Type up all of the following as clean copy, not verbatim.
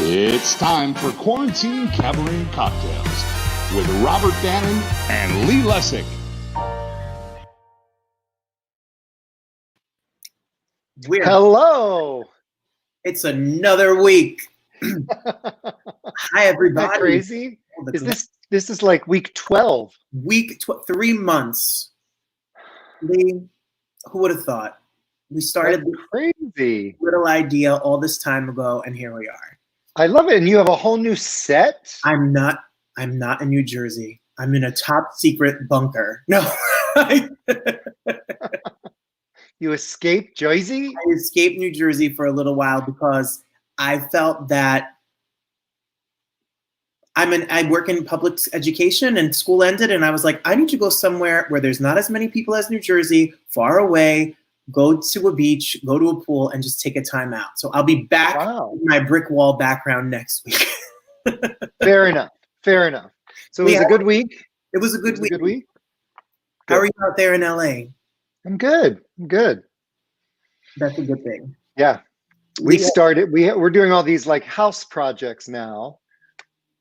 It's time for Quarantine Cabaret Cocktails with Robert Bannon and Lee Lessack. Hello. It's another week. Hi, everybody. Isn't that crazy? This is like week 12. 3 months. Lee, who would have thought? We started That's crazy. Little idea all this time ago, and here we are. I love it. And you have a whole new set? I'm not in New Jersey. I'm in a top secret bunker. No. You escaped Jersey? I escaped New Jersey for a little while because I felt that I work in public education and school ended, and I was like, I need to go somewhere where there's not as many people as New Jersey, far away, go to a beach, go to a pool, and just take a time out. So I'll be back in my brick wall background next week. Fair enough. So it was a good week? It was a good week. How are you out there in LA? I'm good. That's a good thing. Yeah. We're doing all these like house projects now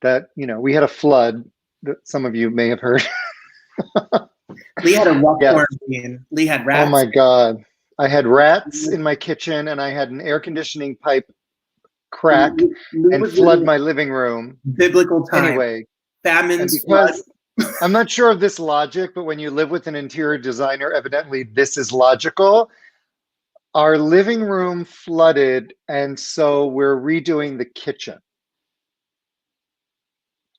that, we had a flood that some of you may have heard. Lee had a rough quarantine. Lee had rats. Oh my God. I had rats in my kitchen and I had an air conditioning pipe crack and flood my living room. Biblical time. Anyway. Famines, flood. I'm not sure of this logic, but when you live with an interior designer, evidently this is logical. Our living room flooded, and so we're redoing the kitchen.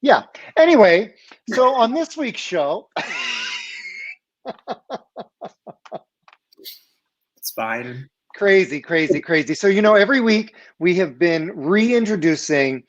Yeah. Anyway, so on this week's show, it's fine. Crazy. So, every week we have been reintroducing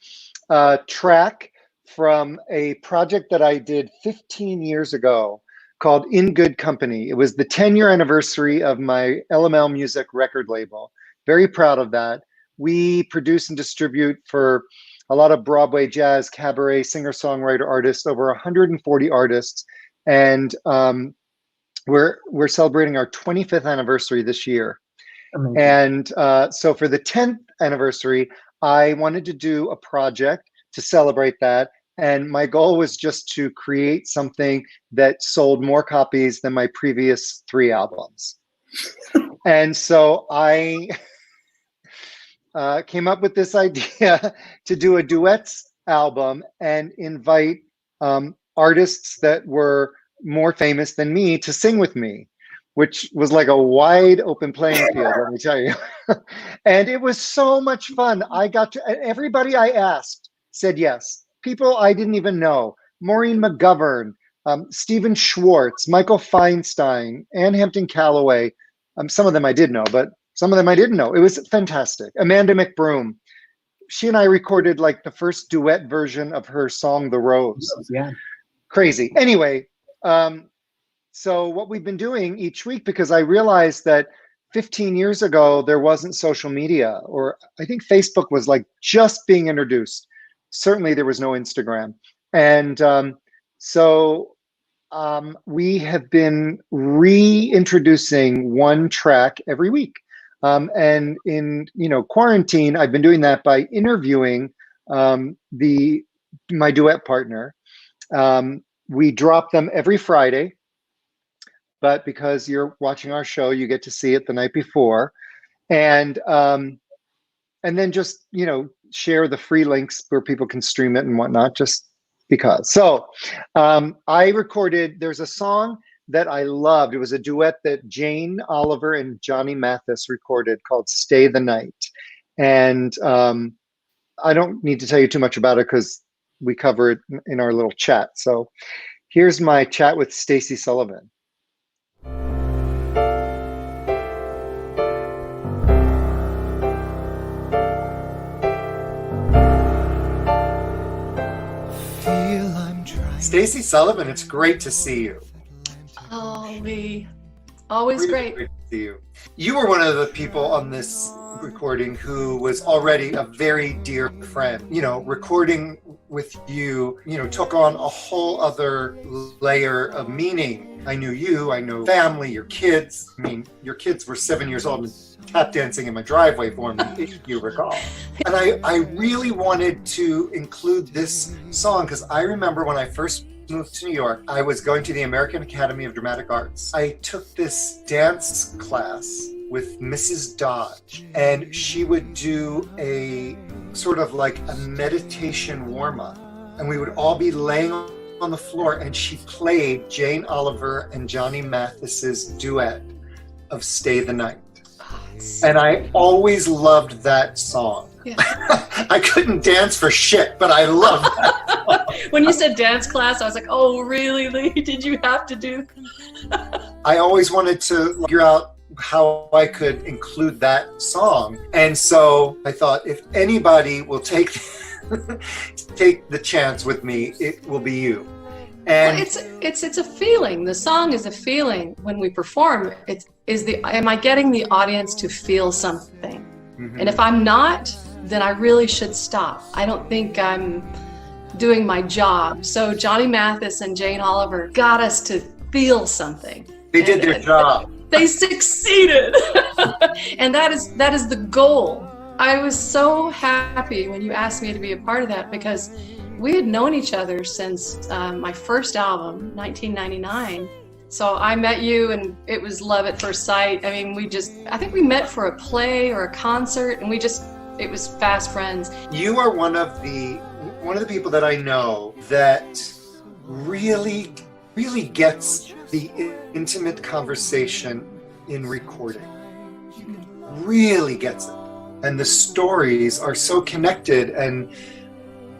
a track from a project that I did 15 years ago called In Good Company. It was the 10-year anniversary of my LML Music record label. Very proud of that. We produce and distribute for a lot of Broadway, jazz, cabaret, singer-songwriter artists, over 140 artists. And we're celebrating our 25th anniversary this year. Amazing. And so for the 10th anniversary, I wanted to do a project to celebrate that. And my goal was just to create something that sold more copies than my previous 3 albums. And so I came up with this idea to do a duets album and invite artists that were more famous than me to sing with me, which was like a wide open playing field, let me tell you. And it was so much fun. Everybody I asked said yes. People I didn't even know: Maureen McGovern, Stephen Schwartz, Michael Feinstein, Ann Hampton Calloway. Some of them I did know, but some of them I didn't know. It was fantastic. Amanda McBroom. She and I recorded like the first duet version of her song, The Rose. Yeah. Crazy. Anyway, so what we've been doing each week, because I realized that 15 years ago, there wasn't social media, or I think Facebook was like just being introduced. Certainly there was no Instagram. And so we have been reintroducing one track every week. And in quarantine, I've been doing that by interviewing my duet partner. We drop them every Friday, but because you're watching our show, you get to see it the night before. And then just, share the free links where people can stream it and whatnot, just because. So there's a song that I loved. It was a duet that Jane Oliver and Johnny Mathis recorded called Stay the Night. And I don't need to tell you too much about it because we cover it in our little chat. So here's my chat with Stacey Sullivan. Stacey Sullivan, it's great to see you. Oh, Lee. Always really great to see you. You were one of the people on this recording who was already a very dear friend. Recording with you, took on a whole other layer of meaning. I knew you, I know family, your kids. I mean, your kids were 7 years old and tap dancing in my driveway for me, if you recall. And I really wanted to include this song because I remember when I first moved to New York, I was going to the American Academy of Dramatic Arts. I took this dance class with Mrs. Dodge, and she would do a sort of like a meditation warm-up, and we would all be laying on the floor, and she played Jane Oliver and Johnny Mathis's duet of Stay the Night. And I always loved that song. Yeah. I couldn't dance for shit, but I loved that. When you said dance class, I was like, oh, really, Lee? Did you have to do that? I always wanted to figure out how I could include that song. And so I thought, if anybody will take the chance with me, it will be you. And well, it's a feeling. The song is a feeling. When we perform, am I getting the audience to feel something? Mm-hmm. And if I'm not, then I really should stop. I don't think I'm doing my job. So Johnny Mathis and Jane Oliver got us to feel something. They did their job. They succeeded. And that is the goal. I was so happy when you asked me to be a part of that, because we had known each other since my first album, 1999. So I met you and it was love at first sight. I mean, I think we met for a play or a concert, and it was fast friends. You are one of the people that I know that really, really gets the intimate conversation in recording. Really gets it. And the stories are so connected and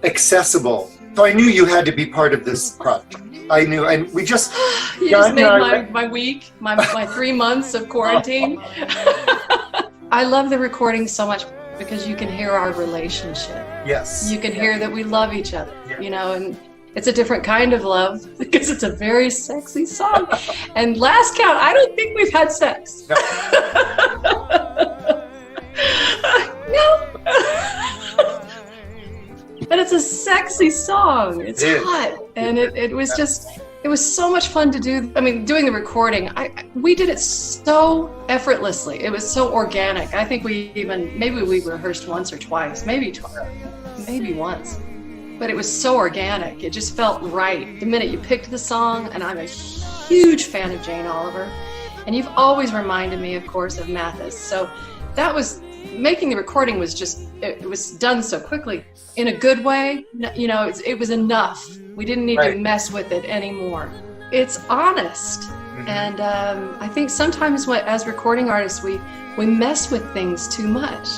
accessible. So I knew you had to be part of this project. I knew, and we just... You just made my week, my 3 months of quarantine. I love the recording so much because you can hear our relationship. Yes. You can hear that we love each other, and it's a different kind of love because it's a very sexy song. And last count, I don't think we've had sex. No. No. But it's a sexy song. It's hot. And it was it was so much fun to do. I mean, doing the recording, we did it so effortlessly. It was so organic. I think maybe we rehearsed once or twice, maybe once. But it was so organic. It just felt right. The minute you picked the song, and I'm a huge fan of Jane Oliver, and you've always reminded me, of course, of Mathis. So that was, making the recording was just, it was done so quickly in a good way. It was enough. We didn't need to mess with it anymore. It's honest. Mm-hmm. And I think sometimes as recording artists, we mess with things too much.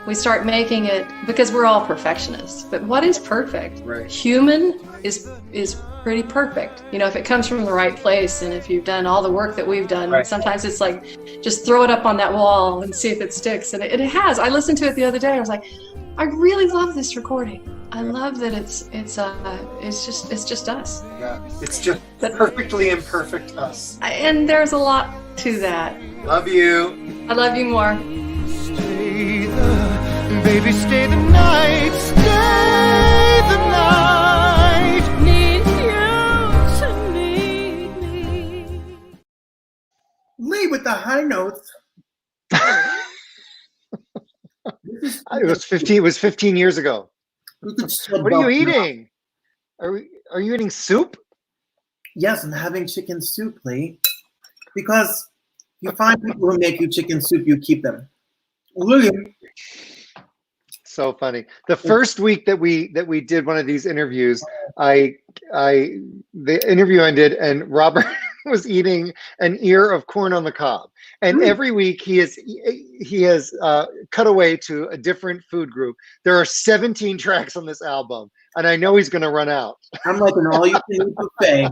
We start making it, because we're all perfectionists, but what is perfect? Right. Human is pretty perfect. If it comes from the right place, and if you've done all the work that we've done, sometimes it's like, just throw it up on that wall and see if it sticks. And it has. I listened to it the other day. I was like, I really love this recording. I love that it's just us. Yeah, it's just perfectly imperfect us. And there's a lot to that. Love you. I love you more. Baby, stay the night, stay the night. Need you to need me. Lee with the high notes. It was 15 years ago. What are you eating? Are you eating soup? Yes, I'm having chicken soup, Lee. Because you find people who make you chicken soup, you keep them. William. So funny. The first week that we did one of these interviews, the interview ended and Robert was eating an ear of corn on the cob. And every week he has cut away to a different food group. There are 17 tracks on this album, and I know he's going to run out. I'm like an all-you-can-eat buffet.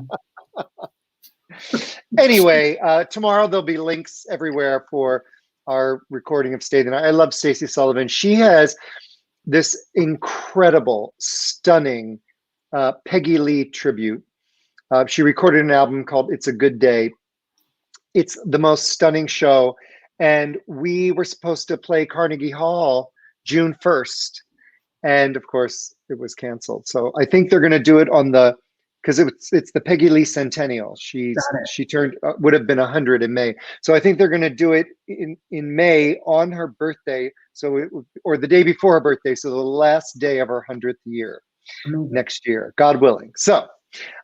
Anyway, tomorrow there'll be links everywhere for our recording of Stay the Night. I love Stacey Sullivan. She has this incredible, stunning Peggy Lee tribute. She recorded an album called It's a Good Day. It's the most stunning show. And we were supposed to play Carnegie Hall June 1st. And of course, it was canceled. So I think they're going to do it on the because it's the Peggy Lee centennial. She turned would have been 100 in May. So I think they're going to do it in May on her birthday. Or the day before her birthday. So the last day of her 100th year next year, God willing. So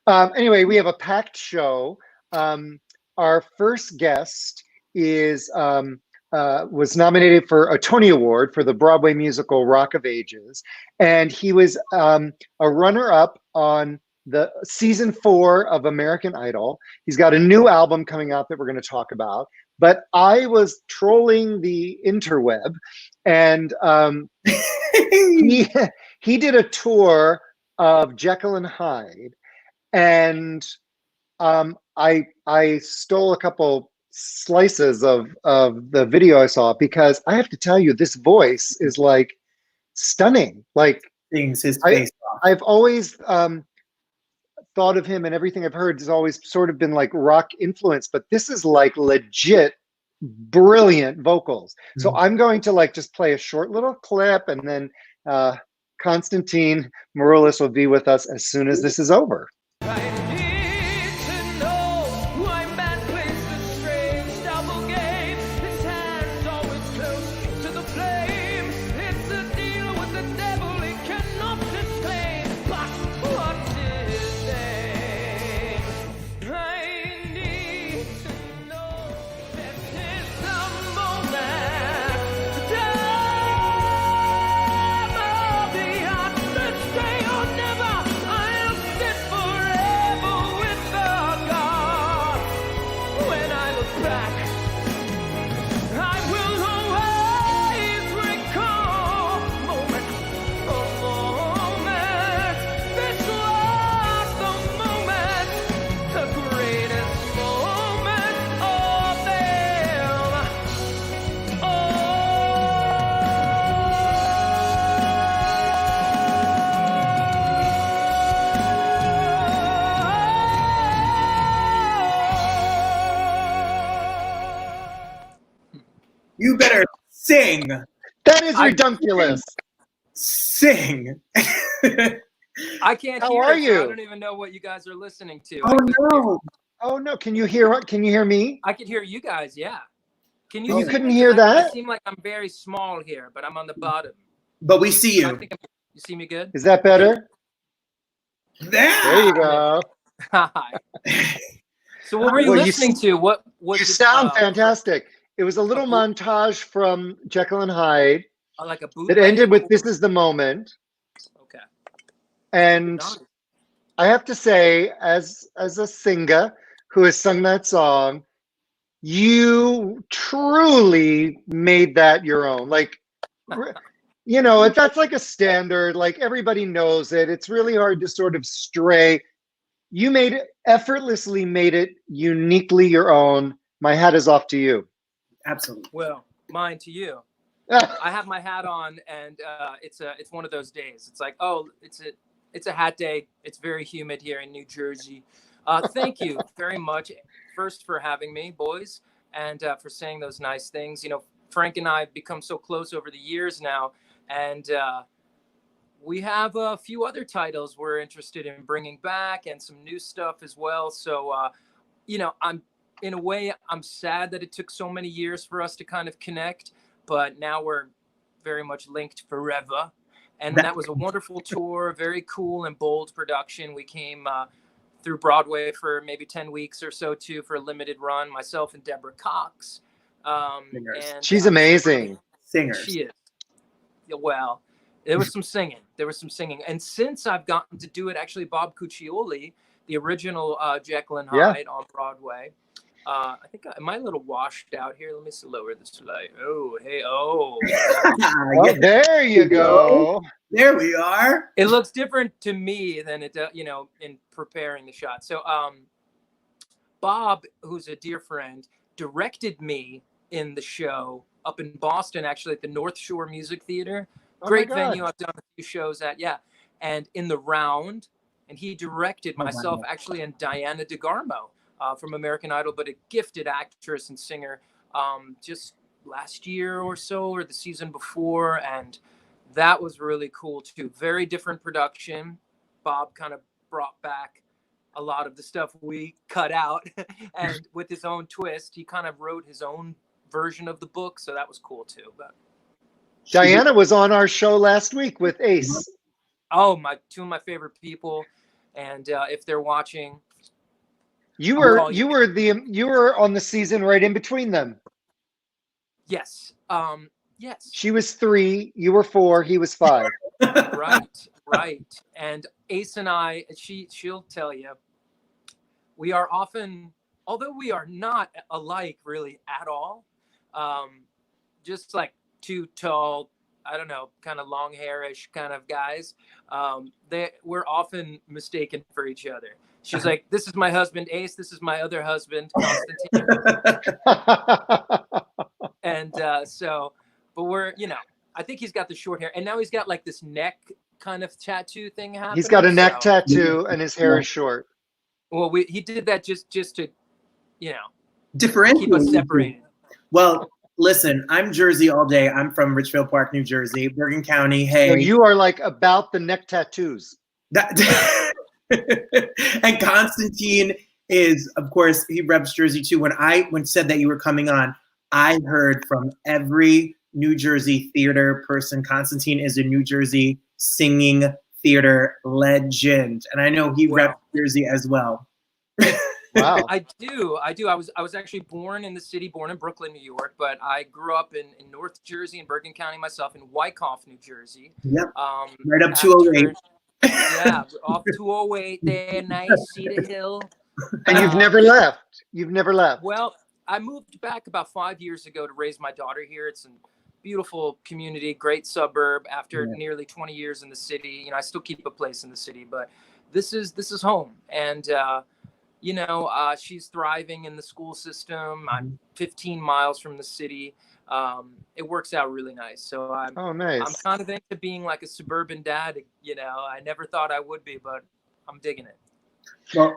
anyway, we have a packed show. Our first guest was nominated for a Tony Award for the Broadway musical Rock of Ages, and he was a runner-up on the season 4 of American Idol. He's got a new album coming out that we're going to talk about. But I was trolling the interweb, and he did a tour of Jekyll and Hyde, and I stole a couple slices of the video I saw, because I have to tell you, this voice is like stunning. Like, Sings his face off. I've always thought of him, and everything I've heard has always sort of been like rock influence, but this is like legit brilliant vocals. So I'm going to like just play a short little clip, and then Constantine Maroulis will be with us as soon as this is over. You better sing. That is redunculous. Sing. I can't How hear are it, you? So I don't even know what you guys are listening to. Oh no. Oh no, can you hear me? I could hear you guys, yeah. Can You you couldn't hear that? I seem like I'm very small here, but I'm on the bottom. But we see I you. think you see me good? Is that better? There you There. go. Hi. So what were you Well, listening to? What was You it, sound fantastic. It was a little montage from Jekyll and Hyde like a boot that ended with "This Is the Moment," Okay. and Nice. I have to say, as a singer who has sung that song, you truly made that your own. Like, you know, that's like a standard. Like, everybody knows it. It's really hard to sort of stray. You effortlessly made it uniquely your own. My hat is off to you. Absolutely. Well, mine to you. I have my hat on, and it's one of those days. It's like, oh, it's a hat day. It's very humid here in New Jersey. Thank you very much, first for having me, boys, and for saying those nice things. You know, Frank and I have become so close over the years now, and we have a few other titles we're interested in bringing back, and some new stuff as well. So, you know, in a way, I'm sad that it took so many years for us to kind of connect, but now we're very much linked forever. And that was a wonderful tour, very cool and bold production. We came through Broadway for maybe 10 weeks or so, too, for a limited run, myself and Deborah Cox. And She's amazing. Singers. She is. Yeah, well, there was some singing. And since I've gotten to do it, actually, Bob Cuccioli, the original Jekyll and Hyde on Broadway, I think am I a little washed out here? Let me lower this light. Oh, hey, oh. Oh, there you go. There we are. It looks different to me than it does, you know, in preparing the shot. So, Bob, who's a dear friend, directed me in the show up in Boston, actually at the North Shore Music Theater. Great venue. I've done a few shows at, and in the round, and he directed myself, actually, and Diana DeGarmo. From American Idol, but a gifted actress and singer, just last year or so, or the season before, and that was really cool too. Very different production. Bob kind of brought back a lot of the stuff we cut out, and with his own twist, he kind of wrote his own version of the book, so that was cool too. But Diana was on our show last week with Ace. oh, two of my favorite people, and if they're watching, you were on the season right in between them. Yes. Yes. She was 3, you were 4, he was 5. Right. And Ace and I, she'll tell you, we are often, although we are not alike really at all, just like 2 tall, I don't know, kind of long hairish kind of guys. We're often mistaken for each other. She's like, this is my husband, Ace. This is my other husband, Constantine. And but we're, I think he's got the short hair, and now he's got like this neck kind of tattoo thing happening. He's got a neck tattoo, and his hair is short. Well, he did that just to, differentiate, keep us separated. Well, listen, I'm Jersey all day. I'm from Richfield Park, New Jersey, Bergen County. Hey, so you are like about the neck tattoos. And Constantine is, of course, he reps Jersey too. When said that you were coming on, I heard from every New Jersey theater person, Constantine is a New Jersey singing theater legend, and I know he reps Jersey as well. Wow. I do. I was actually born in Brooklyn, New York, but I grew up in North Jersey and Bergen County myself, in Wyckoff, New Jersey. Yep. Right up 208. Yeah, off 208 there, nice Cedar Hill. And you've never left. You've never left. Well, I moved back about 5 years ago to raise my daughter here. It's a beautiful community, great suburb. After nearly 20 years in the city, I still keep a place in the city, but this is home. And she's thriving in the school system. I'm 15 miles from the city. It works out really nice. So nice. I'm kind of into being like a suburban dad. I never thought I would be, but I'm digging it. Well,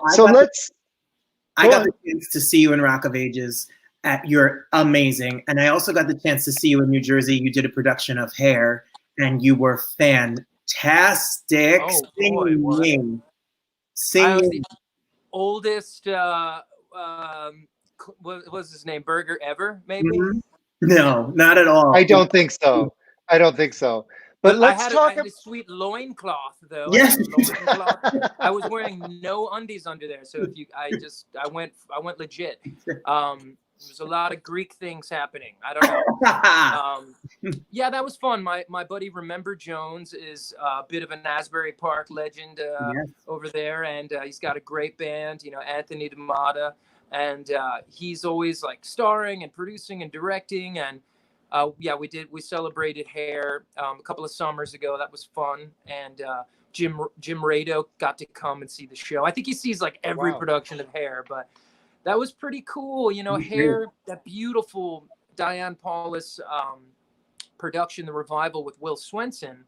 I got the chance to see you in Rock of Ages. You're amazing. And I also got the chance to see you in New Jersey. You did a production of Hair, and you were fantastic. Singing. I was the oldest, what was his name? Burger ever, maybe? Mm-hmm. No, not at all. I don't think so. But let's talk. I had a sweet loincloth, though. Yes. I was wearing no undies under there, so I went legit. There's a lot of Greek things happening. I don't know. Yeah, that was fun. My buddy Remember Jones is a bit of an Asbury Park legend over there, and he's got a great band. Anthony DeMata, and he's always like starring and producing and directing. And we celebrated Hair a couple of summers ago. That was fun. And Jim Rado got to come and see the show. I think he sees like every production of Hair, but that was pretty cool. Hair, that beautiful Diane Paulus production, the revival with Will Swenson,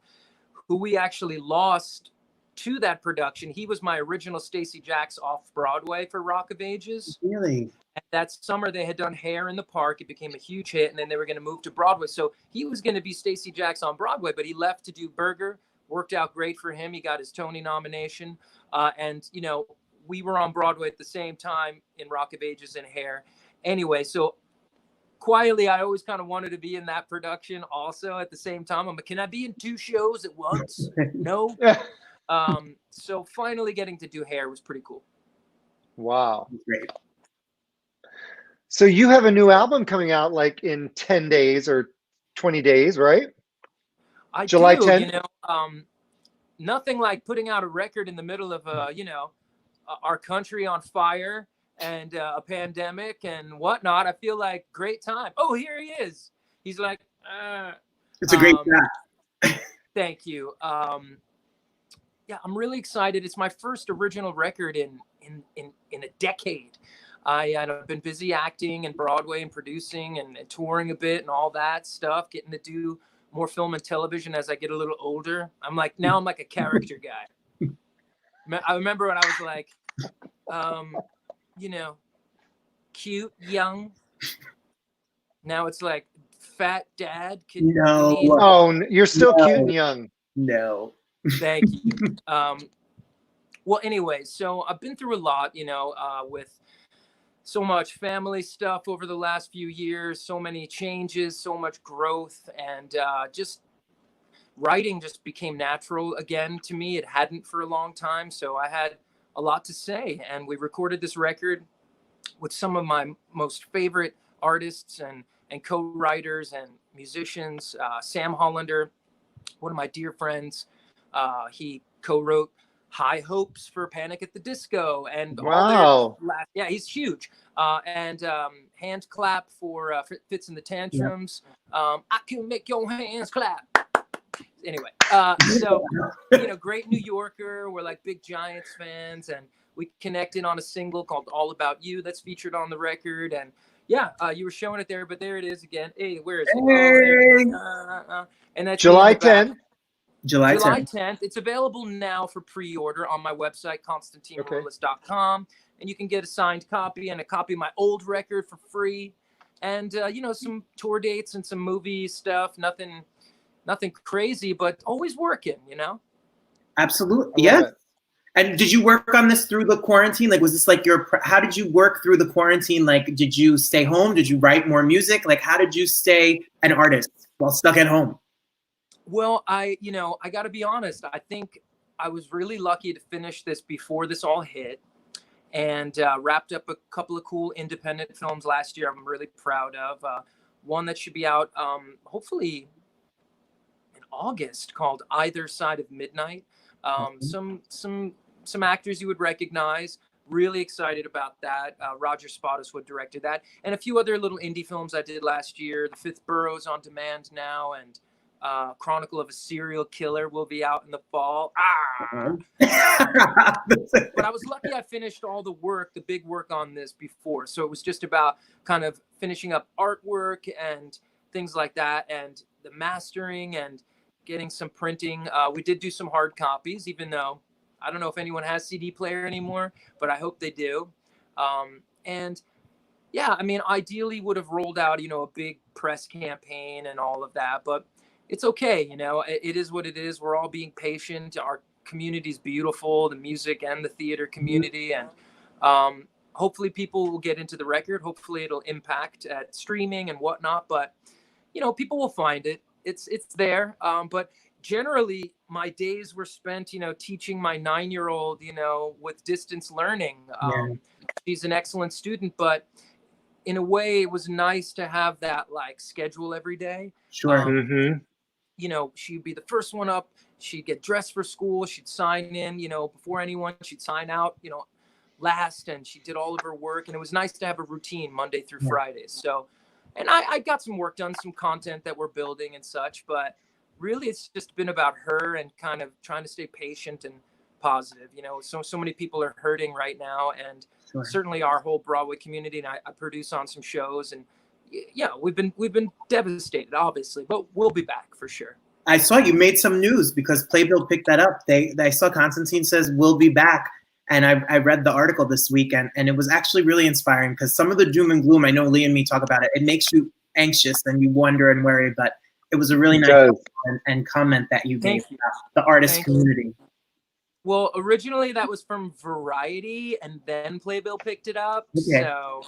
who we actually lost to that production. He was my original Stacey Jacks off Broadway for Rock of Ages. Really? And that summer they had done Hair in the Park. It became a huge hit, and then they were going to move to Broadway. So he was going to be Stacey Jacks on Broadway, but he left to do Burger. Worked out great for him. He got his Tony nomination. We were on Broadway at the same time in Rock of Ages and Hair. Anyway, so quietly, I always kind of wanted to be in that production also at the same time. I'm like, can I be in 2 shows at once? No. So finally getting to do Hair was pretty cool. Wow. Great. So you have a new album coming out like in 10 days or 20 days, right? July 10th? Nothing like putting out a record in the middle of our country on fire and a pandemic and whatnot. I feel like great time. Oh, here he is. He's like, it's a great track. Thank you. Yeah, I'm really excited. It's my first original record in a decade. I've been busy acting and Broadway and producing and touring a bit and all that stuff, getting to do more film and television as I get a little older. I'm like a character guy. I remember when I was like, cute, young. Now it's like fat dad. You're still cute and young. No. Thank you. Well, anyway, so I've been through a lot, with so much family stuff over the last few years, so many changes, so much growth, and just writing just became natural again to me. It hadn't for a long time, so I had a lot to say, and we recorded this record with some of my most favorite artists and co-writers and musicians. Sam Hollander, one of my dear friends, he co-wrote High Hopes for Panic at the Disco, and Wow. yeah, he's huge. And Hand Clap for Fits in the Tantrums. I can make your hands clap. Anyway, so great New Yorker. We're like big Giants fans, and we connected on a single called All About You that's featured on the record. And yeah, you were showing it there, but there it is again. Hey, where is it? Hey. And that's July 10th. July 10th. It's available now for pre-order on my website, ConstantineMaroulis.com. And you can get a signed copy and a copy of my old record for free. And, some tour dates and some movie stuff. Nothing crazy, but always working, Absolutely. Yeah. And did you work on this through the quarantine? Like, was this like how did you work through the quarantine? Like, did you stay home? Did you write more music? Like, how did you stay an artist while stuck at home? Well, I got to be honest. I think I was really lucky to finish this before this all hit, and wrapped up a couple of cool independent films last year. I'm really proud of. One that should be out hopefully in August, called Either Side of Midnight. Some actors you would recognize. Really excited about that. Roger Spottiswoode directed that, and a few other little indie films I did last year. The Fifth Borough's on demand now, and Chronicle of a Serial Killer will be out in the fall. But I was lucky I finished all the big work on this before. So it was just about kind of finishing up artwork and things like that, and the mastering and getting some printing. We did do some hard copies, even though I don't know if anyone has CD player anymore, but I hope they do. And yeah, I mean, ideally would have rolled out, a big press campaign and all of that, but it's okay. It is what it is. We're all being patient. Our community's beautiful, the music and the theater community. And hopefully people will get into the record. Hopefully it'll impact at streaming and whatnot. But, people will find it. It's there. But generally, my days were spent, teaching my 9-year-old, with distance learning. She's an excellent student, but in a way, it was nice to have that schedule every day. Sure. She'd be the first one up. She'd get dressed for school. She'd sign in, before anyone. She'd sign out, last. And she did all of her work. And it was nice to have a routine Monday through Friday. So, and I got some work done, some content that we're building and such. But really, it's just been about her and kind of trying to stay patient and positive. So many people are hurting right now. And certainly our whole Broadway community. And I produce on some shows, and yeah, we've been devastated, obviously, but we'll be back for sure. I saw you made some news because Playbill picked that up. I saw Constantine says we'll be back, and I read the article this week, and it was actually really inspiring because some of the doom and gloom, I know Lee and me talk about it, it makes you anxious and you wonder and worry, but it was a really nice and comment that you gave the artist community. Well, originally that was from Variety, and then Playbill picked it up. Okay. So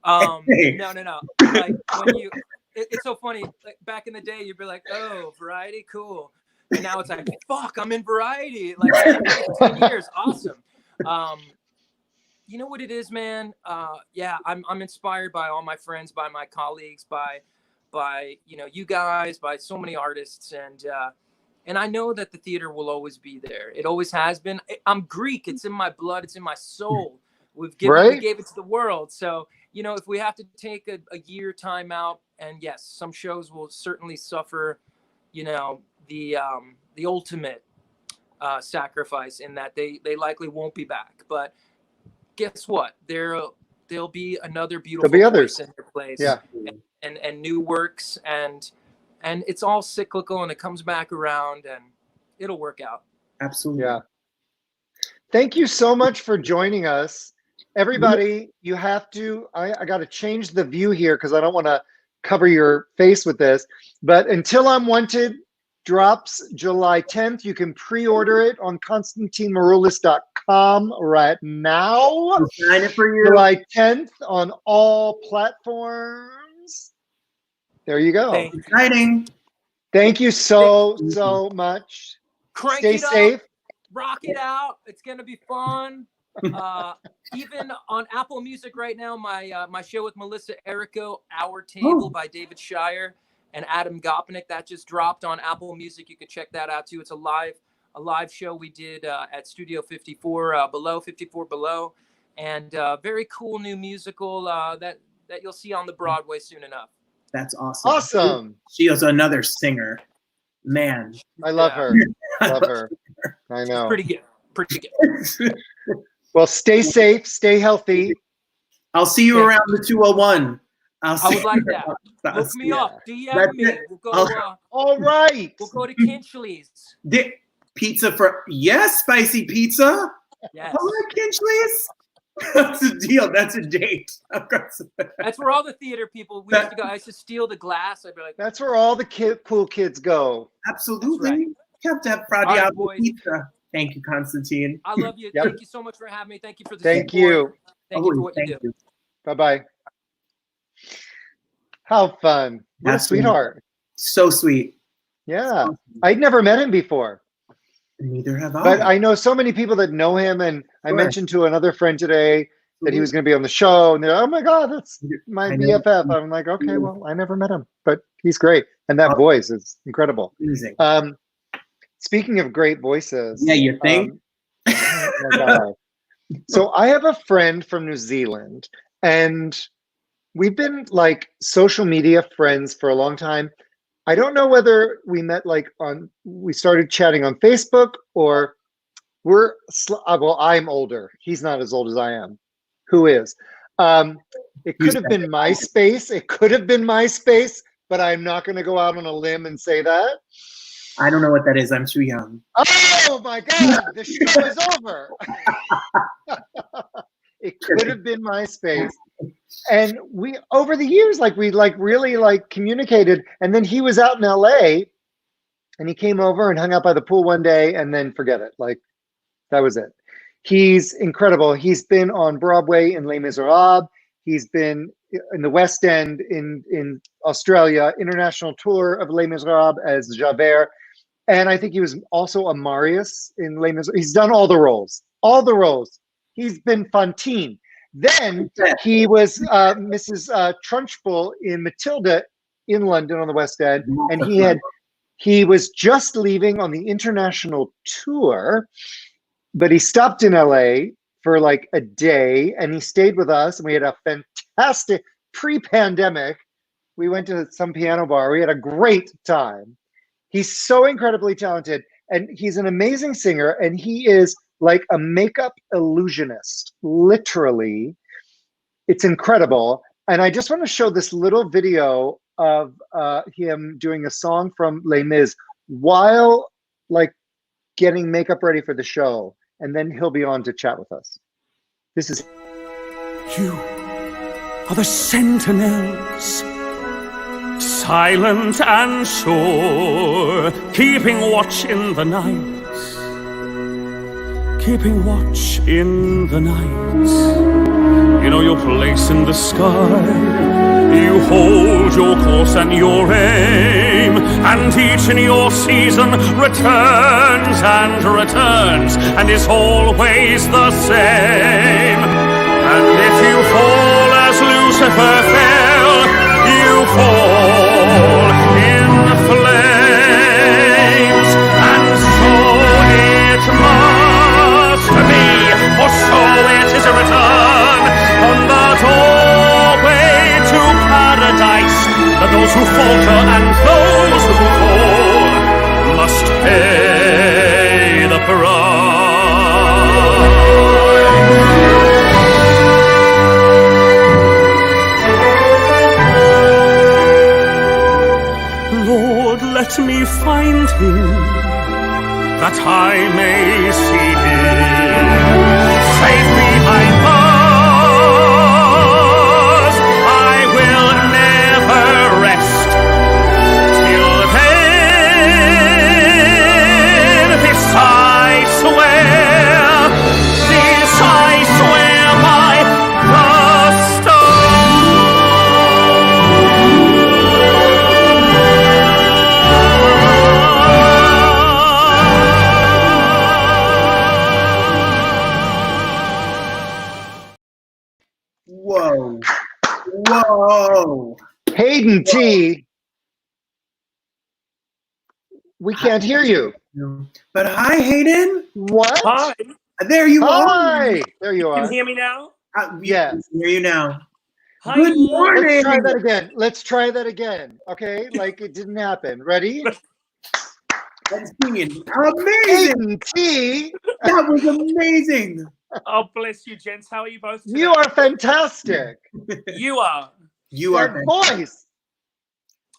no. Like when it's so funny. Like back in the day, you'd be like, "Oh, Variety, cool," and now it's like, "Fuck, I'm in Variety." Like 10 years, awesome. You know what it is, man? Yeah, I'm inspired by all my friends, by my colleagues, by you guys, by so many artists, and I know that the theater will always be there. It always has been. I'm Greek. It's in my blood. It's in my soul. We gave it to the world. So, if we have to take a year time out, and yes, some shows will certainly suffer, the ultimate sacrifice in that they likely won't be back. But guess what? There'll be another beautiful voice in their place. Yeah. And new works, and it's all cyclical, and it comes back around, and it'll work out. Absolutely. Yeah. Thank you so much for joining us. Everybody, you have to, I got to change the view here because I don't want to cover your face with this. But Until I'm Wanted drops July 10th. You can pre-order it on ConstantineMaroulis.com right now. Sign it for you. July 10th on all platforms. There you go. Exciting. Thank you so much. Crank Stay it up, safe. rock it out. It's gonna be fun. Even on Apple Music right now, my show with Melissa Errico, Our Table by David Shire and Adam Gopnik, that just dropped on Apple Music. You can check that out too. It's a live show we did at Studio 54 Below, and very cool new musical that you'll see on the Broadway soon enough. That's awesome. Awesome. She is another singer. Man. I love her. Love her. I know. Pretty good. Well, stay safe, stay healthy. I'll see you around the 201. I would like that. Look me up. DM me. We'll go. All right. We'll go to Kinchley's. Pizza for spicy pizza. Yes. Hello, Kinchley's. That's a deal. That's a date. That's where all the theater people we used to go. I used to steal the glass. I'd be like, that's where all the cool kids go. Absolutely. Right. You have to have Pradiago pizza. Thank you, Constantine. I love you. Yep. Thank you so much for having me. Thank you for the Thank support. you. Thank you for what you do. Bye-bye. How fun. What a sweetheart. So sweet. Yeah. I'd never met him before. Neither have I. But I know so many people that know him, and I mentioned to another friend today that he was going to be on the show, and they're like, oh my God, that's my BFF. I'm like, okay, well, I never met him, but he's great. And that voice is incredible. Amazing. Speaking of great voices. Yeah, you think? Oh my God. So I have a friend from New Zealand, and we've been like social media friends for a long time. I don't know whether we met we started chatting on Facebook, or I'm older. He's not as old as I am. Who is? It could have been MySpace. It could have been MySpace, but I'm not going to go out on a limb and say that. I don't know what that is. I'm too young. Oh my God, the show is over. It could have been MySpace. And we, over the years, we really communicated. And then he was out in LA, and he came over and hung out by the pool one day, and then forget it. That was it. He's incredible. He's been on Broadway in Les Miserables. He's been in the West End in Australia, international tour of Les Miserables as Javert. And I think he was also a Marius in Les Miserables. He's done all the roles. He's been Fantine. Then he was Mrs. Trunchbull in Matilda in London on the West End. And he was just leaving on the international tour, but he stopped in LA for a day, and he stayed with us, and we had a fantastic pre-pandemic. We went to some piano bar. We had a great time. He's so incredibly talented, and he's an amazing singer, and he is like a makeup illusionist, literally. It's incredible. And I just want to show this little video of him doing a song from Les Mis while getting makeup ready for the show. And then he'll be on to chat with us. This is... You are the sentinels, silent and sure, keeping watch in the night. Keeping watch in the night. You know your place in the sky. You hold your course and your aim, and each in your season returns and is always the same. And if you fall as Lucifer fell, you fall in flames. And so it must be, for so it is written on the doorway to paradise, that those who falter and those who fall must pay the price. Lord, let me find him, that I may see him safe behind bars. I will never rest till then. Hayden Tee. We can't hear you. But hi, Hayden. What? Hi. There you Hi. There you Can are. you hear me now? Yes. Hear you now. Hi. Good morning. Let's try that again. Let's try that again. Okay, like it didn't happen. Ready? That's amazing. Hayden Tee. That was amazing. Oh, bless you, gents. How are you both today? You are fantastic. You are. You are. That voice.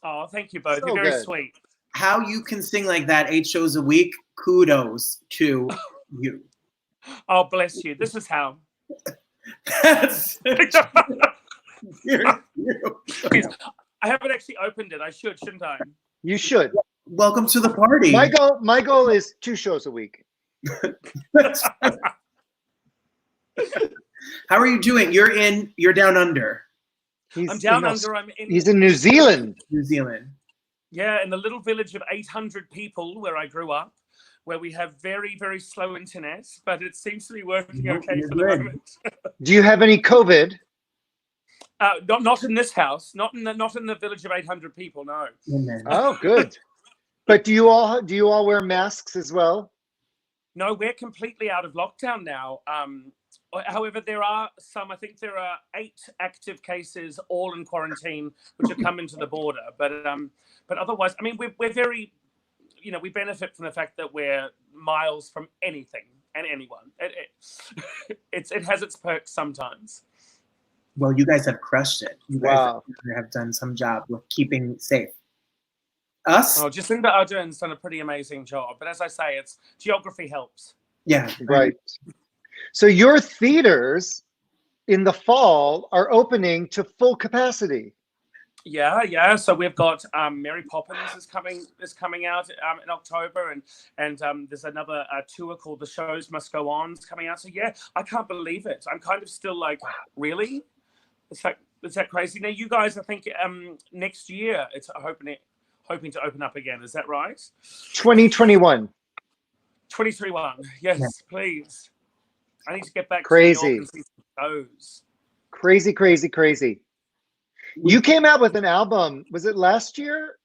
Oh, thank you both. So You're very good. sweet. How you can sing like that 8 shows a week, kudos to you. Oh, bless you. This is how. That's I haven't actually opened it. I should, shouldn't I? You should. Welcome to the party. My goal is 2 shows a week. How are you doing? You're down under. He's I'm down in under. He's in New Zealand. New Zealand. Yeah, in the little village of 800 people where I grew up, where we have very, very slow internet, but it seems to be working okay for the moment. Do you have any COVID? Not in this house, not in the village of 800 people. No. Oh, good. But do you all wear masks as well? No, we're completely out of lockdown now. However, there are some. I think there are 8 active cases, all in quarantine, which have come into the border. But otherwise, I mean, we're very, we benefit from the fact that we're miles from anything and anyone. It has its perks sometimes. Well, you guys have crushed it. You guys Wow. have done some job with keeping safe. Us? Oh, Jacinda Ardern's done a pretty amazing job. But as I say, it's geography helps. Yeah. Right. So your theaters in the fall are opening to full capacity. Yeah. So we've got Mary Poppins is coming out in October, and there's another tour called The Shows Must Go On is coming out. So yeah, I can't believe it. I'm kind of still like, really? Is that crazy? Now you guys, I think next year it's hoping to open up again. Is that right? 2021. 2021. Yes, Yeah. Please. I need to get back Crazy. to New York and see some shows. Crazy. You came out with an album. Was it last year?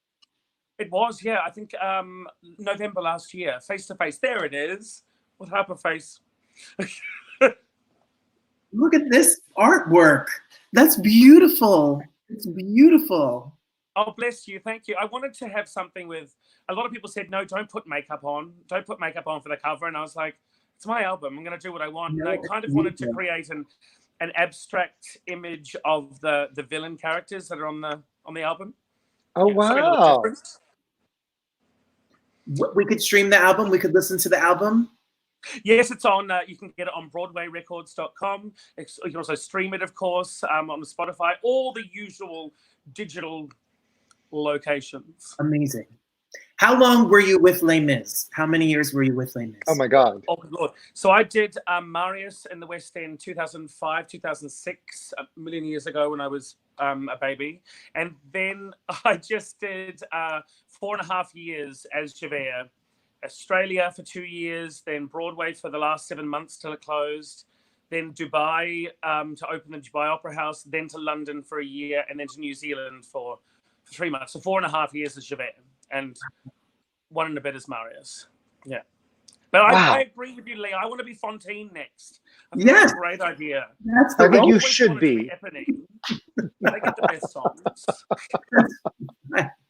It was, yeah. I think November last year. Face to Face. There it is. What type of face? Look at this artwork. That's beautiful. It's beautiful. Oh, bless you. Thank you. I wanted to have something with. A lot of people said, no, don't put makeup on. Don't put makeup on for the cover. And I was like, it's my album. I'm going to do what I want. No, and I kind of wanted to create an abstract image of the villain characters that are on the album. Oh, Yeah, something a little wow. different. We could stream the album. We could listen to the album. Yes, it's on. You can get it on BroadwayRecords.com. You can also stream it, of course, on Spotify. All the usual digital locations. Amazing. How long were you with Les Mis? How many years were you with Les Mis? Oh my God. Oh, good Lord. So I did Marius in the West End 2005, 2006, a million years ago when I was a baby. And then I just did 4.5 years as Javert. Australia for 2 years, then Broadway for the last 7 months till it closed, then Dubai to open the Dubai Opera House, then to London for a year, and then to New Zealand for 3 months. So 4.5 years as Javert, and 1 and a bit as Marius. Yeah. But Wow. I agree with you, Lee. I want to be Fontaine next. I think Yes. that's a great idea. That's I the think role. you Always should wanted to be. Eponine. They get the best songs.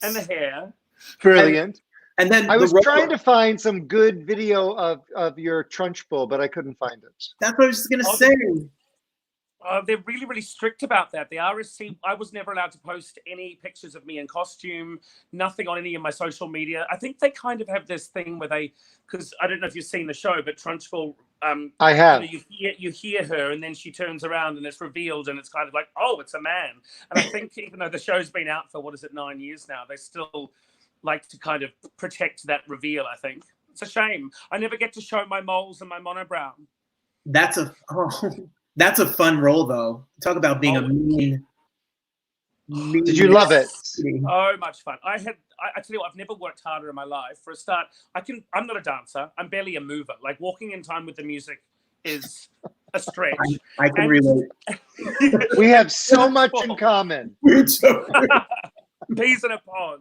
And the hair. Brilliant. And then I was the role- trying to find some good video of your Trunchbull, but I couldn't find it. That's what I was just gonna Oh, say. They're really, really strict about that. The RSC, I was never allowed to post any pictures of me in costume, nothing on any of my social media. I think they kind of have this thing where because I don't know if you've seen the show, but Trunchbull, I have. you hear her and then she turns around and it's revealed and it's kind of like, oh, it's a man. And I think even though the show's been out for, 9 years now, they still like to kind of protect that reveal, I think. It's a shame. I never get to show my moles and my monobrow. That's a fun role, though. Talk about being a mean. Did you love it? Oh, much fun. I tell you what, I've never worked harder in my life. For a start, I'm not a dancer. I'm barely a mover. Like walking in time with the music is a stretch. I can relate. We have so much in common. Peas in a pod.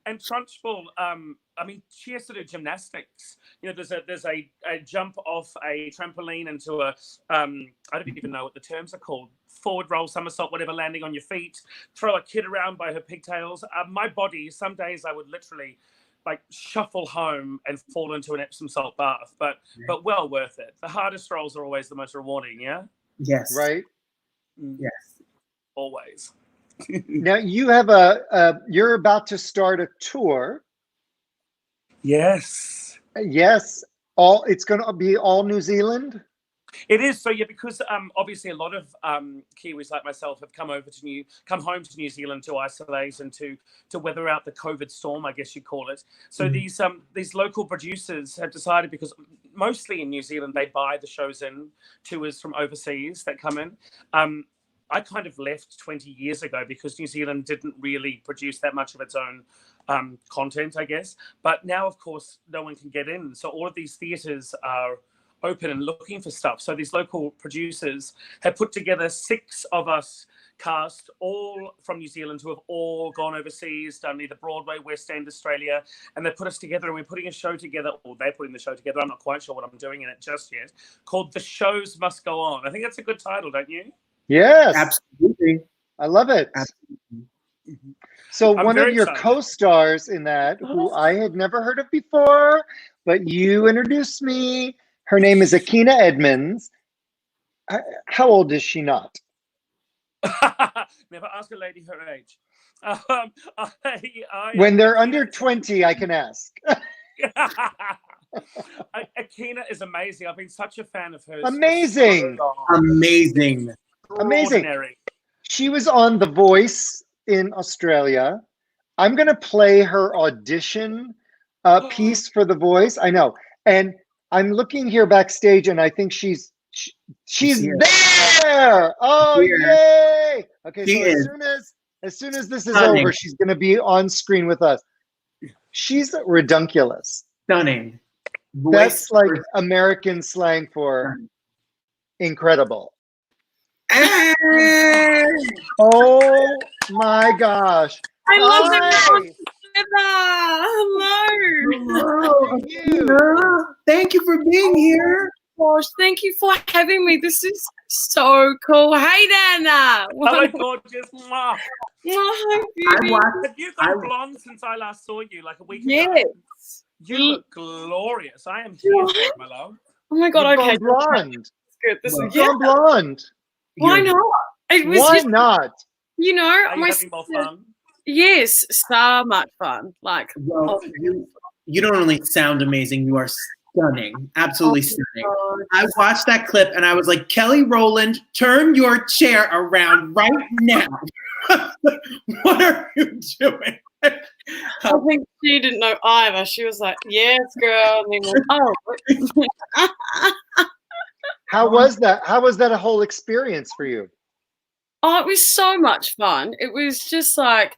And Trunchbull, I mean, she has to do gymnastics. You know, there's a jump off a trampoline into a, I don't even know what the terms are called, forward roll, somersault, whatever, landing on your feet, throw a kid around by her pigtails. My body, some days I would literally like shuffle home and fall into an Epsom salt bath, but well worth it. The hardest rolls are always the most rewarding, yeah? Yes. Right? Yes. Always. Now you have you're about to start a tour. Yes. Yes. It's going to be all New Zealand? It is. So yeah, because obviously a lot of Kiwis like myself have come home to New Zealand to isolate and to weather out the COVID storm, I guess you call it. So these local producers have decided, because mostly in New Zealand they buy the shows in, tours from overseas that come in. I kind of left 20 years ago because New Zealand didn't really produce that much of its own content, I guess. But now, of course, no one can get in. So all of these theatres are open and looking for stuff. So these local producers have put together 6 of us cast, all from New Zealand, who have all gone overseas, done either Broadway, West End, Australia, and they put us together, and we're putting a show together, or they're putting the show together. I'm not quite sure what I'm doing in it just yet, called The Shows Must Go On. I think that's a good title, don't you? Yes. Absolutely. I love it. Absolutely. So I'm one of very your excited. co-stars in that, who I had never heard of before, but you introduced me. Her name is Akina Edmonds. How old is she not? Never ask a lady her age. When they're under 20, I can ask. Akina is amazing. I've been such a fan of hers. Amazing. Amazing. Amazing. Extraordinary. She was on The Voice in Australia. I'm going to play her audition piece for The Voice. I know. And I'm looking here backstage, and I think she's here. there. Oh, Here. yay. Okay, She so is. as soon as this is Stunning. over, she's going to be on screen with us. She's redunculous. Stunning. That's Voice like for- American slang for incredible. Oh my gosh. I love Hi. Hello. Thank you. Thank you for being here. Gosh, thank you for having me. This is so cool. Hey, Dana. Hello, gorgeous. Mwah. Hi, I beauty. watched. Have you gone blonde since I last saw you, like a week ago? Yes. You look glorious. I am here for it, my love. Oh my God. You've Okay. gone blonde. That's good. This Well, is You've gone blonde. Why You're- not? It was Why just, not? you know, Are you my having more fun? yes, so much fun. Like, Well, you don't only sound amazing, you are stunning. Absolutely stunning. I watched that clip and I was like, Kelly Rowland, turn your chair around right now. What are you doing? I think she didn't know either. She was like, yes, girl. And then, oh. How was that? How was that a whole experience for you? Oh, it was so much fun. It was just like,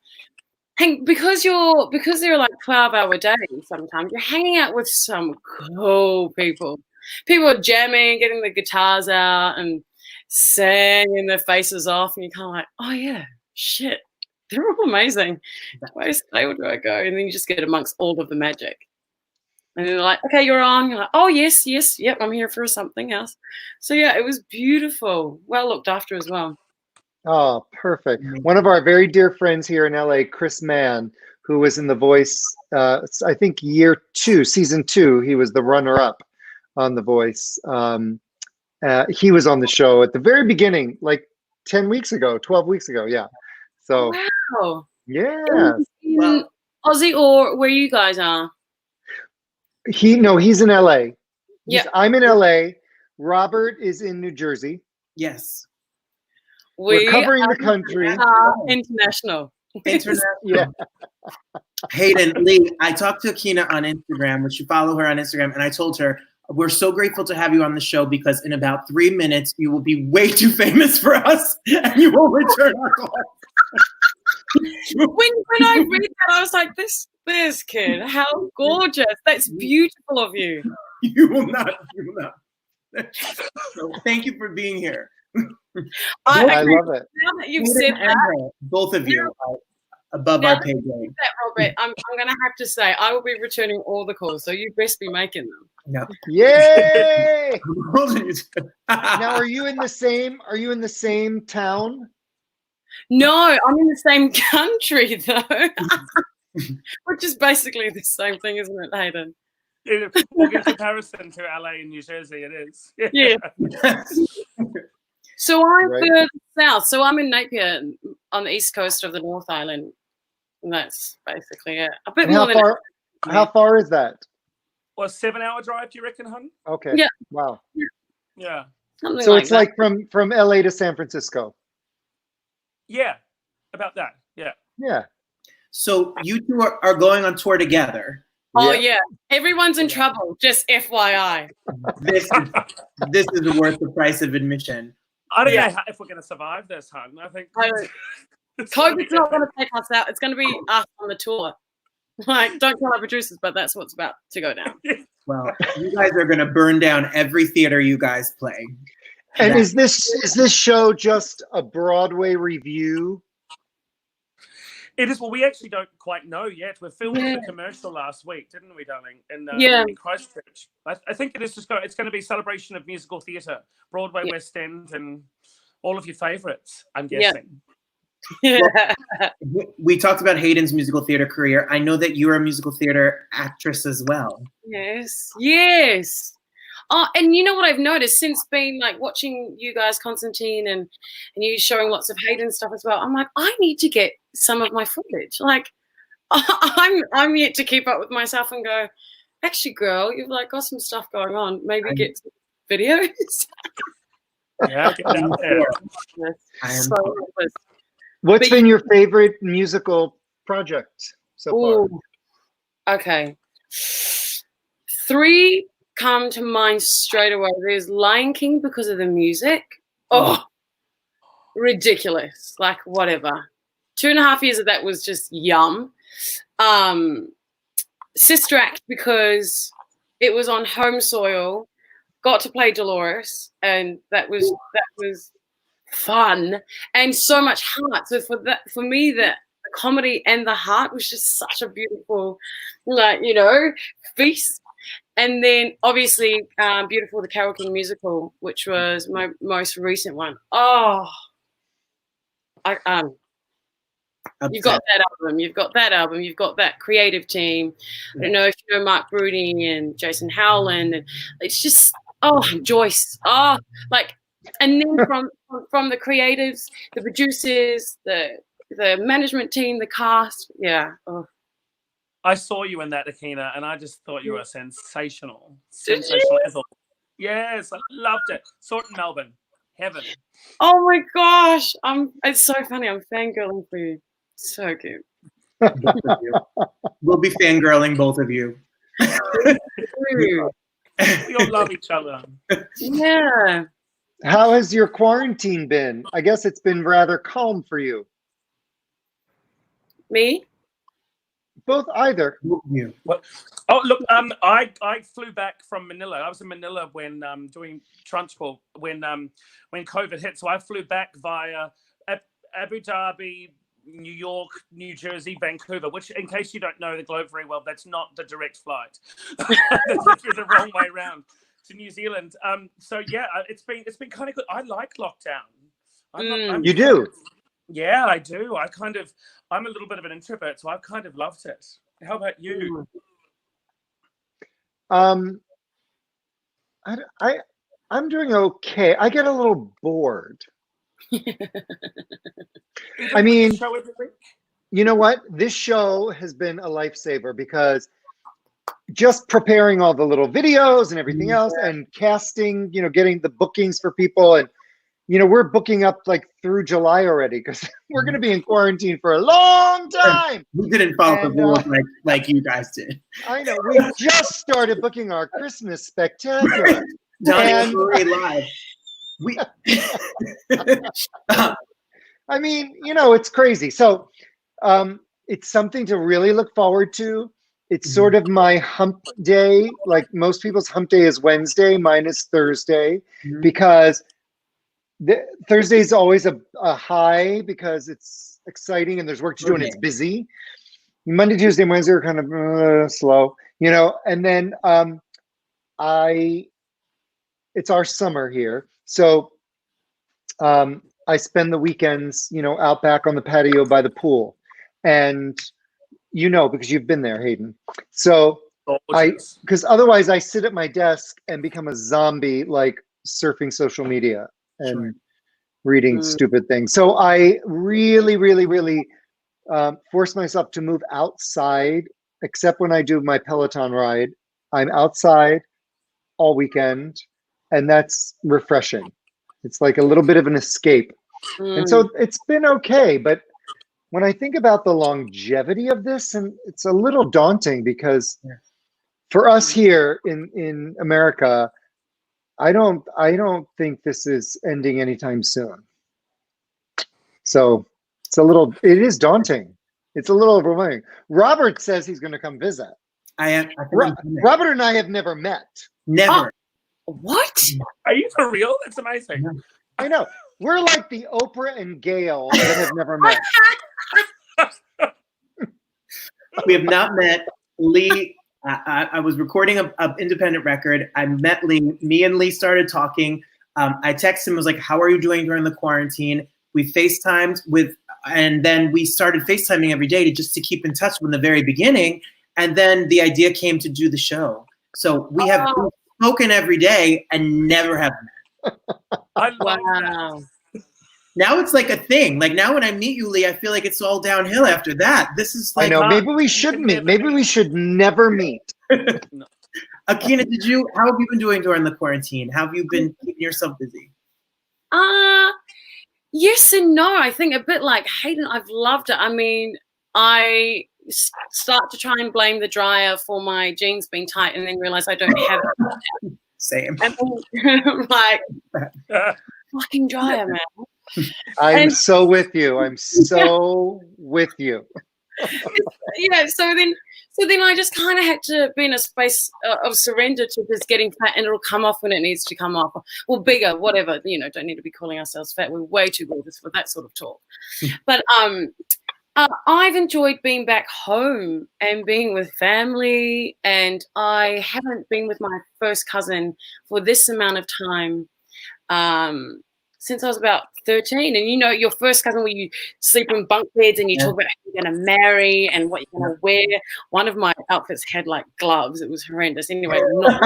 because they're like 12-hour days sometimes, you're hanging out with some cool people. People are jamming, getting the guitars out and singing their faces off, and you're kind of like, oh yeah, shit, they're all amazing. Where do I go? And then you just get amongst all of the magic. And then they're like, okay, you're on. You're like, oh, yes, yep, I'm here for something else. So yeah, it was beautiful. Well looked after as well. Oh, perfect. One of our very dear friends here in LA, Chris Mann, who was in The Voice, I think season 2, he was the runner-up on The Voice. He was on the show at the very beginning, like 12 weeks ago, yeah. So, Wow. yeah. In Aussie or where you guys are? He's in LA. Yeah. I'm in LA. Robert is in New Jersey. Yes. We're covering the country. International. International. Yeah. Hayden, Lee, I talked to Akina on Instagram, which you follow her on Instagram, and I told her, we're so grateful to have you on the show because in about 3 minutes, you will be way too famous for us and you will return our call. When I read that, I was like, this kid, how gorgeous. That's beautiful of you. You will not. So thank you for being here. I love it. Now that you've Hayden said and that, her, both of you. above Now, our pay grade. that, Robert, I'm going to have to say I will be returning all the calls, so you best be making them. No. Yay! Now, Now, are you in the same town? No, I'm in the same country though, which is basically the same thing, isn't it, Hayden? Well, in comparison to LA and New Jersey, it is. Yeah. So I'm Right. further south. So I'm in Napier on the east coast of the North Island. And that's basically it. A bit And more than how far is that? Well, a 7-hour drive, do you reckon, hun? Okay. Yeah. Wow. Yeah. something So like it's that. like from LA to San Francisco. Yeah, about that. Yeah. Yeah. so you two are going on tour together. Oh yeah, everyone's in trouble. Just FYI. This is worth the price of admission. I don't Yeah. know if we're going to survive this, hun. I think it's COVID's not going to take us out. It's going to be us on the tour. Like, don't tell our producers, but that's what's about to go down. Well, you guys are going to burn down every theater you guys play. And That- is this show just a Broadway review? It is. Well, we actually don't quite know yet. We filmed Yeah. the commercial last week, didn't we, darling? In Christchurch. I think it is just it's going to be a celebration of musical theatre, Broadway, West End, and all of your favourites, I'm Yeah. guessing. Yeah. We talked about Hayden's musical theater career. I know that you're a musical theater actress as well. Yes. Oh, and you know what I've noticed since being like watching you guys, Constantine, and you showing lots of Hayden stuff as well. I'm like, I need to get some of my footage. Like, I'm yet to keep up with myself and go, actually, girl, you've like got some stuff going on. Maybe get some videos. Yeah, get out there. I am- So hopeless. What's But been your favorite musical project so far? Ooh. Okay. 3 come to mind straight away. There's Lion King because of the music. Oh, ridiculous. Like, whatever. 2.5 years of that was just yum. Sister Act because it was on home soil. Got to play Dolores, and that was fun and so much heart. So for me, the comedy and the heart was just such a beautiful, feast. And then obviously, Beautiful, the Carole King musical, which was my most recent one. Oh, you've got that album. You've got that album. You've got that creative team. I don't know if you know Mark Broody and Jason Howland, and it's just Joyce. And then from the creatives, the producers, the management team, the cast. Yeah. Oh. I saw you in that, Akina, and I just thought you were sensational. Did Sensational. you? Yes, I loved it. Saw it in Melbourne. Heaven. Oh my gosh. It's so funny. I'm fangirling for you. So cute. We'll be fangirling both of you. We all love each other. Yeah. How has your quarantine been? I guess it's been rather calm for you. Me? Both either. You. Oh, look, I flew back from Manila. I was in Manila when doing transport when COVID hit. So I flew back via Abu Dhabi, New York, New Jersey, Vancouver, which, in case you don't know the globe very well, that's not the direct flight. That's the wrong way around to New Zealand. So yeah, it's been kind of good. I like lockdown. You do? Yeah, I do. I'm a little bit of an introvert, so I've kind of loved it. How about you? I'm doing okay. I get a little bored. I mean, Show every week? you know what? This show has been a lifesaver because just preparing all the little videos and everything else and casting, getting the bookings for people. And, we're booking up like through July already because we're going to be in quarantine for a long time. We didn't follow the rules like you guys did. I know. We just started booking our Christmas spectacular. Johnny Marie live. I mean, it's crazy. So it's something to really look forward to. It's sort of my hump day. Like most people's hump day is Wednesday, mine is Thursday, because Thursday is always a high because it's exciting and there's work to do and it's busy. Monday, Tuesday, Wednesday are kind of slow, you know. And then it's our summer here, so I spend the weekends, you know, out back on the patio by the pool, and you know, because you've been there, Hayden. So because otherwise I sit at my desk and become a zombie, like surfing social media and reading stupid things. So I really, really, really force myself to move outside, except when I do my Peloton ride. I'm outside all weekend, and that's refreshing. It's like a little bit of an escape. And so it's been okay, but when I think about the longevity of this, and it's a little daunting because for us here in America, I don't think this is ending anytime soon. So it is daunting. It's a little overwhelming. Robert says he's going to come visit. Robert and I have never met. Never. What? Are you for real? That's amazing. I know. We're like the Oprah and Gail that have never met. We have not met. Lee, I was recording an independent record. I met Lee. Me and Lee started talking. I texted him, was like, how are you doing during the quarantine? We FaceTimed and then we started FaceTiming every day to keep in touch from the very beginning. And then the idea came to do the show. So we have spoken every day and never have met. I love that. Now it's like a thing. Like now when I meet you, Lee, I feel like it's all downhill after that. This is like, I know. Maybe we should meet. Maybe we should never meet. No. Akina, how have you been doing during the quarantine? How have you been keeping yourself busy? Yes and no. I think a bit like Hayden, I've loved it. I mean, I start to try and blame the dryer for my jeans being tight and then realize I don't have it. Same. And then, like, fucking dryer, man. I'm so with you. I'm so with you. Yeah, so then I just kind of had to be in a space of surrender to just getting fat, and it'll come off when it needs to come off. Or bigger, whatever. You know, don't need to be calling ourselves fat. We're way too gorgeous for that sort of talk. But I've enjoyed being back home and being with family, and I haven't been with my first cousin for this amount of time since I was about 13. And you know, your first cousin where you sleep in bunk beds and you talk about who you're going to marry and what you're going to wear. One of my outfits had like gloves. It was horrendous. Anyway, not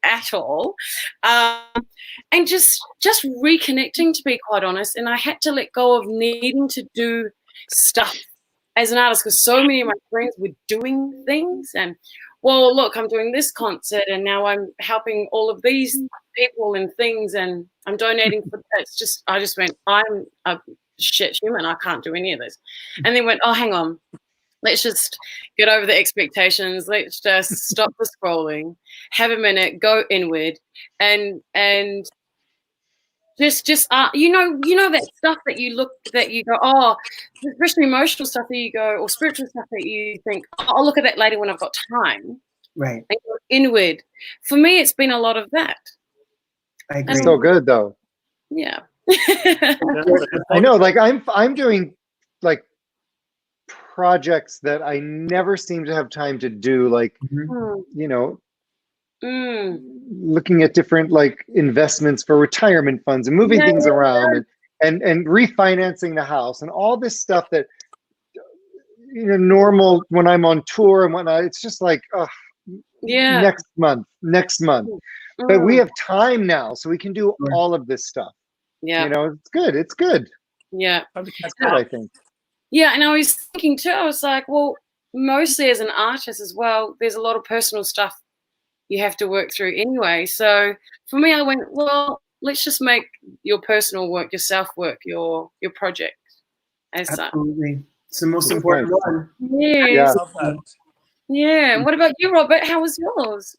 at all. And just reconnecting, to be quite honest. And I had to let go of needing to do stuff as an artist because so many of my friends were doing things, and well, look, I'm doing this concert and now I'm helping all of these people and things and I'm donating for that. I just went, I'm a shit human. I can't do any of this. And then went, oh, hang on. Let's just get over the expectations. Let's just stop the scrolling, have a minute, go inward and just you know that stuff that you go, oh, especially emotional stuff that you go, or spiritual stuff that you think, oh, I'll look at that later when I've got time. Right. And go inward. For me, it's been a lot of that. I agree. It's so good though. Yeah. I know. Like I'm doing like projects that I never seem to have time to do. Like you know. Looking at different like investments for retirement funds and moving things around and refinancing the house and all this stuff that you know normal when I'm on tour and whatnot. It's just like next month. But we have time now, so we can do all of this stuff. Yeah, you know, it's good. Yeah, that's good. I think. Yeah, and I was thinking too. I was like, well, mostly as an artist as well, there's a lot of personal stuff you have to work through anyway. So for me, I went, well, let's just make your personal work, your self work, your project as such. Absolutely. It's the most important one. Yeah. Yeah. And what about you, Robert? How was yours?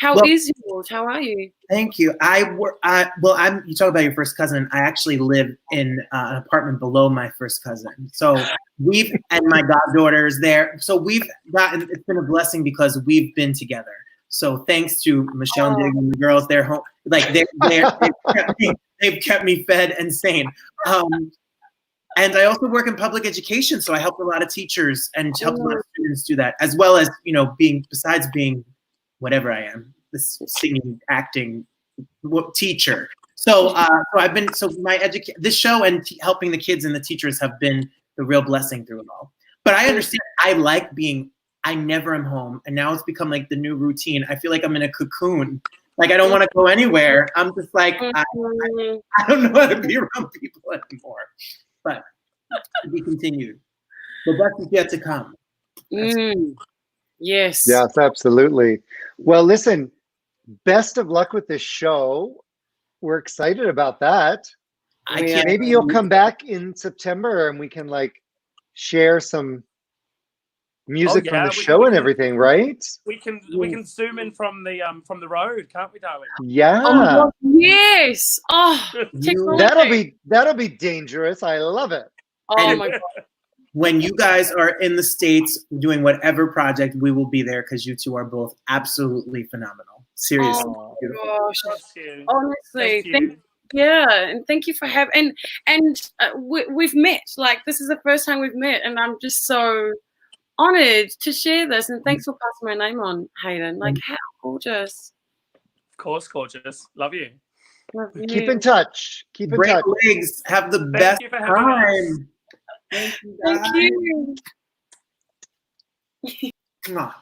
How is yours? How are you? Thank you. You talk about your first cousin. I actually live in an apartment below my first cousin. So and my goddaughter is there. So it's been a blessing because we've been together. So thanks to Michelle Digg and the girls, they're home. Like they've kept me fed and sane. And I also work in public education, so I help a lot of teachers and help a lot of students do that, as well as, you know, besides being whatever I am, this singing, acting teacher. So this show and helping the kids and the teachers have been the real blessing through it all. But I understand, I never am home, and now it's become like the new routine. I feel like I'm in a cocoon. Like I don't want to go anywhere. I'm just like, I don't know how to be around people anymore. But to be continued. The best is yet to come. Yes. Yes, absolutely. Well, listen, best of luck with this show. We're excited about that. Maybe you'll come back in September and we can like share some music from the show and everything, right? We can zoom in from the road, can't we, darling? Yeah. Oh, yes. Oh, that'll be dangerous. I love it. Oh my God. When you guys are in the States doing whatever project, we will be there because you two are both absolutely phenomenal. Seriously. Oh my gosh. You. Honestly, Thank you. and thank you for having we've met. Like this is the first time we've met, and I'm just so honored to share this. And thanks for passing my name on, Hayden. Like how gorgeous. Of course, gorgeous. Love you. Love you. Keep in touch. Keep in Break touch. legs. Have the Thank best you for having us. time. Thank you. Thank you. Mwah.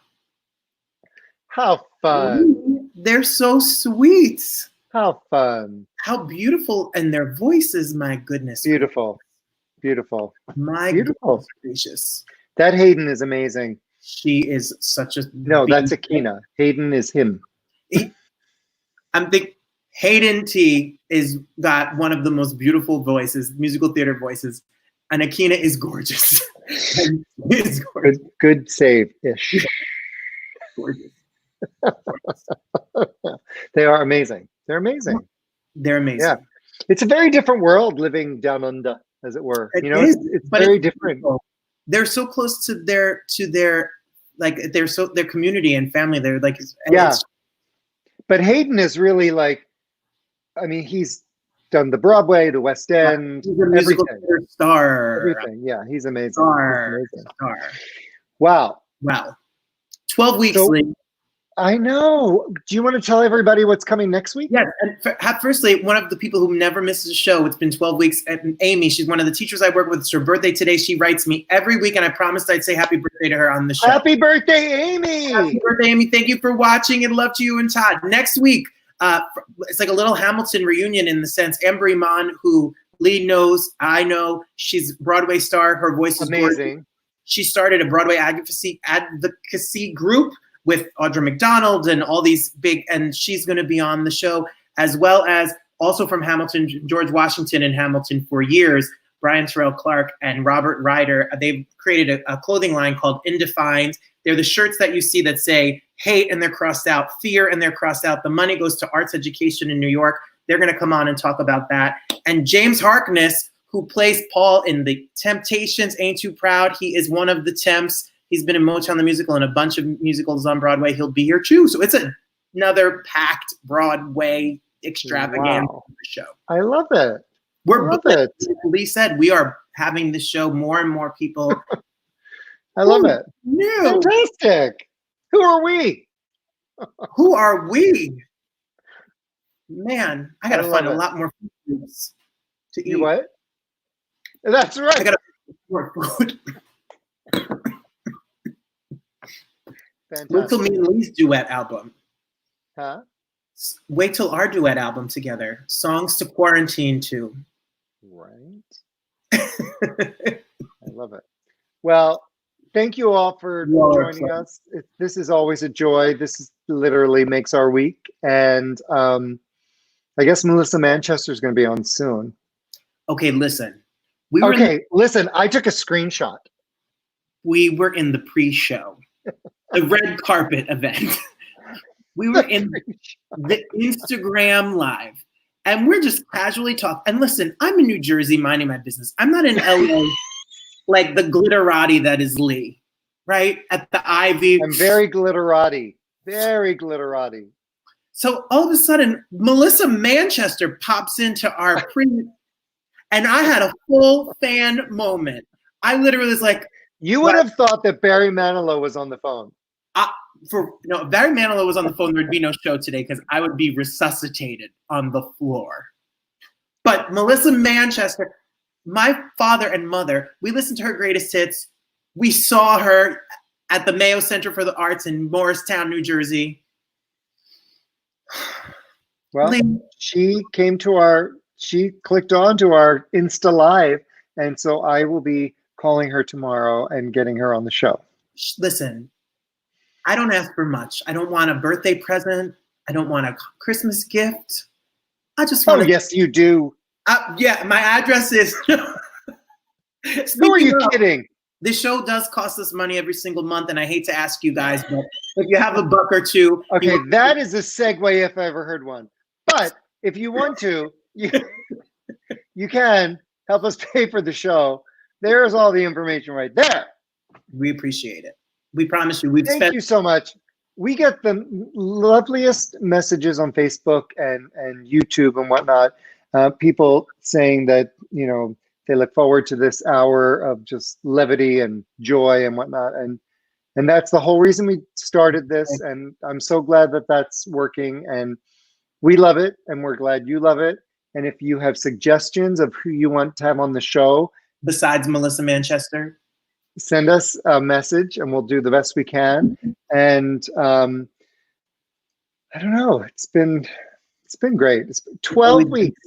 How fun. They're so sweet. How fun. How beautiful. And their voices, my goodness. Beautiful. Beautiful. My Beautiful. gracious. That Hayden is amazing. She is such a... No, that's Akina. Hayden is him. I'm thinking Hayden Tee is got one of the most beautiful voices, musical theater voices. And Akina is gorgeous. Is gorgeous. Good save-ish. Gorgeous. They are amazing. They're amazing. They're amazing. Yeah. It's a very different world living down under, as it were. It you know, is, it's very different. They're so close to their community and family. They're like, yeah. But Hayden is really like, I mean, he's done the Broadway, the West End, he's a musical theater star. Everything. Yeah, he's amazing. Star. He's amazing. Star. Wow. 12 weeks, Lee. I know. Do you want to tell everybody what's coming next week? Yes. And firstly, one of the people who never misses a show, it's been 12 weeks, Amy, she's one of the teachers I work with. It's her birthday today. She writes me every week, and I promised I'd say happy birthday to her on the show. Happy birthday, Amy! Happy birthday, Amy. Thank you for watching, and love to you and Todd. Next week, it's like a little Hamilton reunion in the sense. Amber Iman, who Lee knows, I know, she's a Broadway star. Her voice is amazing. Gorgeous. She started a Broadway advocacy group with Audra McDonald and all these big, and she's going to be on the show, as well as also from Hamilton, George Washington in Hamilton for years, Brian Terrell Clark and Robert Ryder. They've created a clothing line called Indefined. They're the shirts that you see that say hate and they're crossed out, fear and they're crossed out. The money goes to arts education in New York. They're going to come on and talk about that. And James Harkness, who plays Paul in The Temptations, Ain't Too Proud. He is one of the Temps. He's been in Motown the Musical and a bunch of musicals on Broadway. He'll be here too. So it's another packed Broadway extravaganza show. I love it. Like Lee said, we are having this show more and more people. I love it. New. Fantastic. Who are we? Who are we? Man, I got to find a lot more foods to eat. You what? That's right. I got to find more food. Fantastic. Wait till me and Lee's duet album. Huh? Wait till our duet album together. Songs to Quarantine to. Right. I love it. Well, thank you all for joining us. This is always a joy. This literally makes our week. And I guess Melissa Manchester is going to be on soon. Okay, listen. Listen, I took a screenshot. We were in the pre-show. The red carpet event. We were in the Instagram live and we're just casually talking. And listen, I'm in New Jersey minding my business. I'm not in LA like the glitterati that is Lee, right? At the Ivy. I'm very glitterati. Very glitterati. So all of a sudden, Melissa Manchester pops into our pre And I had a full fan moment. I literally was like, You would have thought that Barry Manilow was on the phone. if Barry Manilow was on the phone, there'd be no show today because I would be resuscitated on the floor. But Melissa Manchester, my father and mother, we listened to her greatest hits. We saw her at the Mayo Center for the Arts in Morristown, New Jersey. Well, she clicked on to our Insta Live, and so I will be calling her tomorrow and getting her on the show. Listen, I don't ask for much. I don't want a birthday present. I don't want a Christmas gift. I just want. Oh, yes, you do. Yeah, my address is. Who are you kidding? This show does cost us money every single month, and I hate to ask you guys, but if you have a buck or two. Okay, that is a segue if I ever heard one. But if you want to, you can help us pay for the show. There's all the information right there. We appreciate it. We promise you. Thank you so much. We get the loveliest messages on Facebook and YouTube and whatnot. People saying that, they look forward to this hour of just levity and joy and whatnot. And that's the whole reason we started this. And I'm so glad that that's working. And we love it. And we're glad you love it. And if you have suggestions of who you want to have on the show, besides Melissa Manchester, send us a message and we'll do the best we can. And I don't know, it's been great. It's been 12 weeks.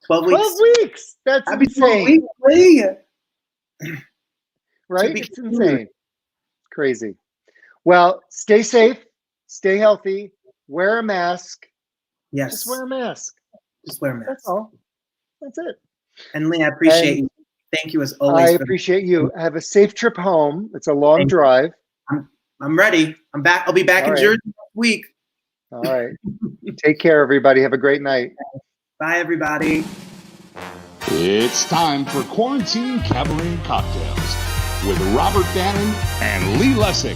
12 weeks. 12 weeks. That's Happy insane. 12 weeks. Right? It's insane. Crazy. Well, stay safe, stay healthy, wear a mask. Yes. Just wear a mask. Just wear a mask. That's all. That's it. And Lee, I appreciate you. Thank you as always. I appreciate you. Have a safe trip home. It's a long drive. I'm ready. I'm back. I'll be back in Jersey next week. All right. Take care, everybody. Have a great night. Bye, everybody. It's time for Quarantine Cabaret Cocktails with Robert Bannon and Lee Lessack.